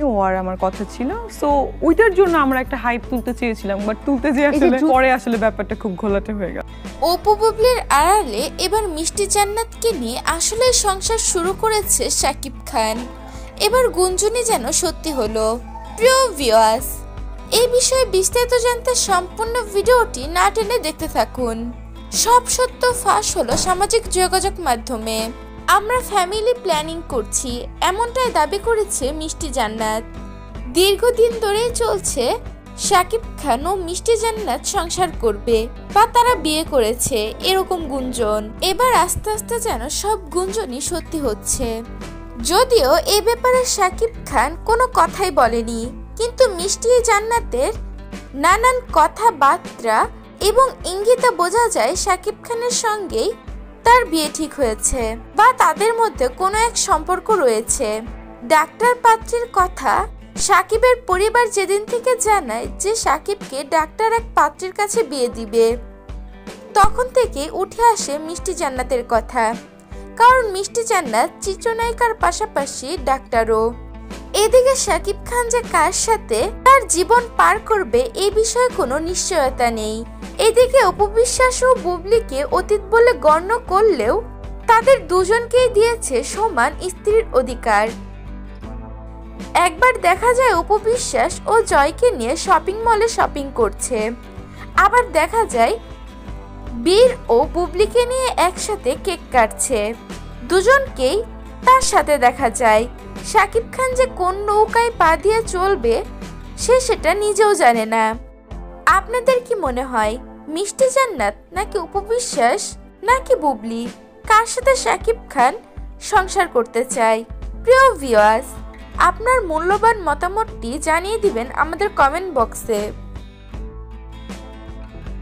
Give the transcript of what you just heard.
ও আর আমার কথা ছিল, সো ওইটার জন্য আমরা একটা হাইপ তুলতে চেয়েছিলাম, বাট তুলতে যে আসলে পরে আসলে ব্যাপারটা খুব ঘোলাটে হয়ে গেল। অপু বুবলির আড়ালে এবার মিষ্টি জান্নাতকে নিয়ে আসলে সংসার শুরু করেছে শাকিব খান। এবার গুঞ্জনই যেন সত্যি হলো। প্রিয় ভিউয়ার্স, এই বিষয়ে বিস্তারিত জানতে সম্পূর্ণ ভিডিওটি না টেনে দেখতে থাকুন। সব সত্য ফাঁস হলো সামাজিক যোগাযোগ মাধ্যমে। আমরা ফ্যামিলি প্ল্যানিং করছি, এমনটাই দাবি করেছে মিষ্টি জান্নাত। দীর্ঘদিন ধরেই চলছে শাকিব খান ও মিষ্টি জান্নাত সংসার করবে বা তারা বিয়ে করেছে এরকম গুঞ্জন। এবার আস্তে আস্তে যেন সব গুঞ্জনই সত্যি হচ্ছে। যদিও এ ব্যাপারে শাকিব খান কোনো কথাই বলেনি, কিন্তু মিষ্টি জান্নাতের নানান কথাবার্তা এবং ইঙ্গিতে বোঝা যায় শাকিব খানের সঙ্গেই তার বিয়ে ঠিক হয়েছে বা তাদের মধ্যে কোনো এক সম্পর্ক রয়েছে। ডাক্তার পাত্রীর কথা শাকিবের পরিবার যেদিন থেকে জানায় যে শাকিবকে ডাক্তার এক পাত্রীর কাছে বিয়ে দিবে, তখন থেকে উঠে আসে মিষ্টি জান্নাতের কথা। কারণ মিষ্টি জান্নাত চিত্রনায়িকার পাশাপাশি ডাক্তারও। এদিকে শাকিব খান যে কার সাথে তার জীবন পার করবে এই বিষয়ে কোনো নিশ্চয়তা নেই। এদিকে অপু বিশ্বাস ও বুবলিকে অতীত বলে গণ্য করলেও তাদের দুজনকেই দিয়েছে সমান স্ত্রীর অধিকার। একবার দেখা যায় অপু বিশ্বাস ও জয়কে নিয়ে শপিং মলে শপিং করছে, আবার দেখা যায় বীর ও বুবলিকে নিয়ে একসাথে কেক কাটছে। দুজনকেই তার সাথে দেখা যায়। শাকিব খান যে কোন নৌকায় পা দিয়ে চলবে সে সেটা নিজেও জানে না। আপনাদের কি মনে হয় মিষ্টি জান্নাত নাকি অপু বিশ্বাস নাকি বুবলি, কার সাথে শাকিব খান সংসার করতে চায়? প্রিয় ভিউয়ার্স, আপনার মূল্যবান মতামতটি জানিয়ে দিবেন আমাদের কমেন্ট বক্সে।